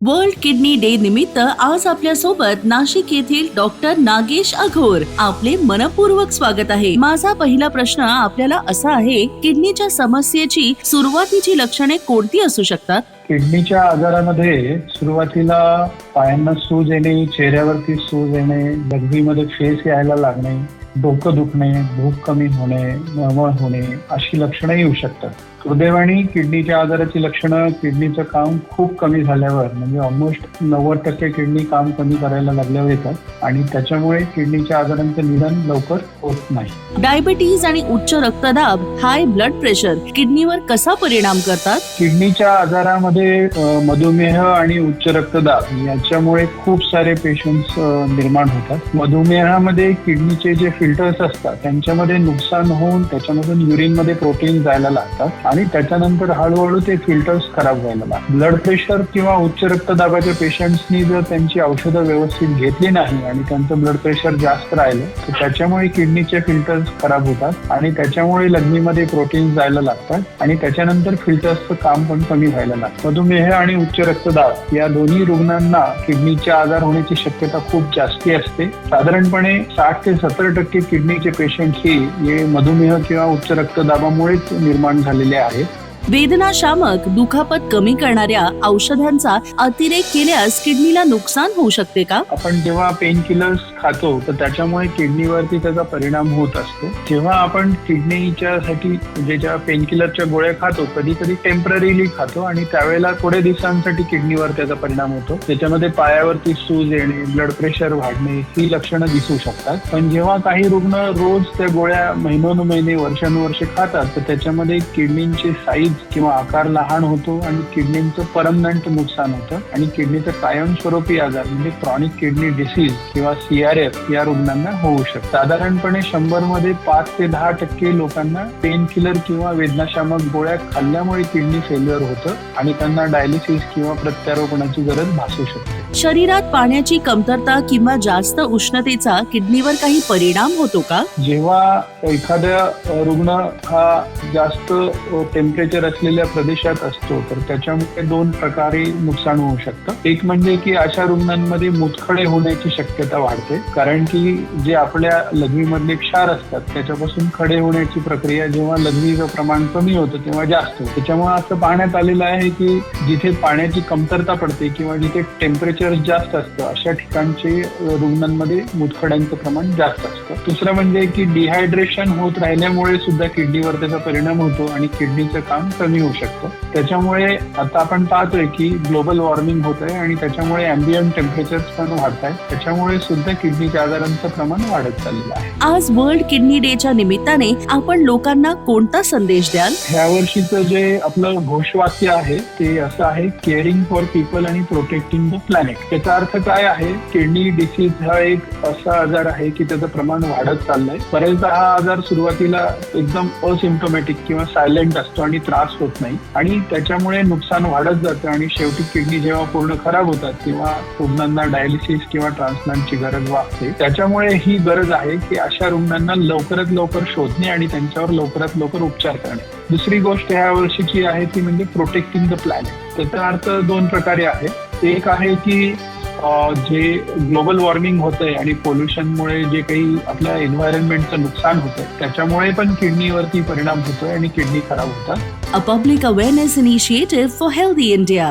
World kidney day निमित्त आज आपल्या सोबत नाशिक येथील डॉक्टर नागेश अघोर. आपले मनपूर्वक स्वागत आहे. माझा पहिला प्रश्न आपल्याला असा आहे, किडनीच्या समस्येची सुरुवातीची लक्षणे कोणती असू शकतात? किडनीच्या आजारामध्ये सुरुवातीला पायांना सूज येणे, चेहऱ्यावरती सूज येणे, लघवीमध्ये फेस यायला लागणे, डोकं दुखणे, भूक कमी होणे, मळमळ होणे अशी लक्षणं येऊ शकतात. दुर्दैवाने किडनीच्या आजाराची लक्षणं किडनीचं काम खूप कमी झाल्यावर म्हणजे ऑलमोस्ट 90% किडनी काम कमी करायला लागल्यावर येतात आणि त्याच्यामुळे किडनीच्या आजारांचं निदान लवकर होत नाही. डायबिटीज आणि उच्च रक्तदाब, हाय ब्लड प्रेशर किडनीवर कसा परिणाम करतात? किडनीच्या आजारामध्ये मधुमेह आणि उच्च रक्तदाब याच्यामुळे खूप सारे पेशंट्स निर्माण होतात. मधुमेहामध्ये किडनीचे जे फिल्टर्स असतात त्यांच्यामध्ये नुकसान होऊन त्याच्यामधून युरिनमध्ये प्रोटीन जायला लागतात आणि त्याच्यानंतर हळूहळू ते फिल्टर्स खराब व्हायला लागतात. ब्लड प्रेशर किंवा उच्च रक्तदाबाच्या पेशंट्सनी जर त्यांची औषधं व्यवस्थित घेतली नाही आणि त्यांचं ब्लड प्रेशर जास्त राहिलं तर त्याच्यामुळे किडनीचे फिल्टर्स खराब होतात आणि त्याच्यामुळे लघवीमध्ये प्रोटीन जायला लागतात आणि त्याच्यानंतर फिल्टर्सचं काम पण कमी व्हायला लागतं. मधुमेह आणि उच्च रक्तदाब या दोन्ही रुग्णांना किडनीचे आजार होण्याची शक्यता खूप जास्ती असते. साधारणपणे 60 ते 70% किडनीचे पेशंट हे मधुमेह किंवा उच्च रक्तदाबामुळेच निर्माण झालेले आहेत. वेदनाशामक, दुखापत कमी करणाऱ्या औषधांचा अतिरेक केल्यास किडनीला नुकसान होऊ शकते का? आपण जेव्हा पेन किलर्स खातो तर त्याच्यामुळे किडनीवरती त्याचा परिणाम होत असतो. जेव्हा आपण किडनीच्यासाठी ज्या पेन किलरच्या गोळ्या खातो कधी कधी टेम्पररीली खातो आणि त्यावेळेला थोड्या दिवसांसाठी किडनीवर त्याचा परिणाम होतो. त्याच्यामध्ये पायावरती सूज येणे, ब्लड प्रेशर वाढणे ही लक्षणं दिसू शकतात. पण जेव्हा काही रुग्ण रोज त्या गोळ्या महिनोन्महिने वर्षानुवर्षे खातात तर त्याच्यामध्ये किडनीची साईज किंवा आकार लहान होतो आणि किडनीचं परमनंट नुकसान होतं आणि किडनीचं कायमस्वरूपी आजार म्हणजे क्रॉनिक किडनी डिसीज किंवा CRF या रुग्णांना होऊ शकतं. साधारणपणे 100 मध्ये 5 ते 10% लोकांना पेन किलर किंवा वेदनाशामक गोळ्या खाल्ल्यामुळे किडनी फेल्युअर होतं आणि त्यांना डायलिसिस किंवा प्रत्यारोपणाची गरज भासू शकते. शरीरात पाण्याची कमतरता किंवा जास्त उष्णतेचा किडनीवर काही परिणाम होतो का? जेव्हा एखादा रुग्ण हा जास्त टेम्परेचर असलेल्या प्रदेशात असतो तर त्याच्यामुळे 2 प्रकारे नुकसान होऊ शकतं. एक म्हणजे की अशा रुग्णांमध्ये मुतखडे होण्याची शक्यता वाढते, कारण की जे आपल्या लघवीमधले क्षार असतात त्याच्यापासून खडे होण्याची प्रक्रिया जेव्हा लघवीचं प्रमाण कमी होतं तेव्हा जास्त होतं. त्याच्यामुळे असं पाहण्यात आलेलं आहे की जिथे पाण्याची कमतरता पडते किंवा जिथे टेम्परेचर जास्त असतं अशा ठिकाणचे रुग्णांमध्ये मुतखड्यांचं प्रमाण जास्त असतं. दुसरं म्हणजे की डिहायड्रेशन होत राहिल्यामुळे सुद्धा किडनीवर त्याचा परिणाम होतो आणि किडनीचं काम कमी होऊ शकतं. त्याच्यामुळे आता आपण पाहतोय की ग्लोबल वॉर्मिंग होत आहे आणि त्याच्यामुळे अँबियंट टेम्परेचर्स पण वाढत आहेत. त्याच्यामुळे सुद्धा किडनीच्या आजारांचं प्रमाण वाढत चाललेलं आहे. आज वर्ल्ड किडनी डेच्या निमित्ताने आपण लोकांना कोणता संदेश द्याल? ह्या वर्षीचं जे आपलं घोषवाक्य आहे ते असं आहे, केअरिंग फॉर पीपल आणि प्रोटेक्टिंग द प्लॅनेट. याचा अर्थ काय आहे? किडनी डिसीज हा एक असा आजार आहे की त्याचं प्रमाण वाढत चाललंय. बरेचदा हा आजार सुरुवातीला एकदम असिम्प्टोमॅटिक किंवा सायलेंट असतो आणि त्रास होत नाही आणि त्याच्यामुळे नुकसान वाढत जातं आणि शेवटी किडनी जेव्हा पूर्ण खराब होतात तेव्हा रुग्णांना डायलिसिस किंवा ट्रान्सप्लांटची गरज वाटते. त्याच्यामुळे ही गरज आहे की अशा रुग्णांना लवकरात लवकर शोधणे आणि त्यांच्यावर लवकरात लवकर उपचार करणे. दुसरी गोष्ट ह्या वर्षीची आहे ती म्हणजे प्रोटेक्टिंग द प्लॅनेट. त्याचा अर्थ 2 प्रकारे आहे. एक आहे की जे ग्लोबल वॉर्मिंग होतंय आणि पोल्युशनमुळे जे काही आपल्या एन्व्हायरमेंटचं नुकसान होतंय त्याच्यामुळे पण किडनीवरती परिणाम होतोय आणि किडनी खराब होतात. A public awareness initiative for healthy India.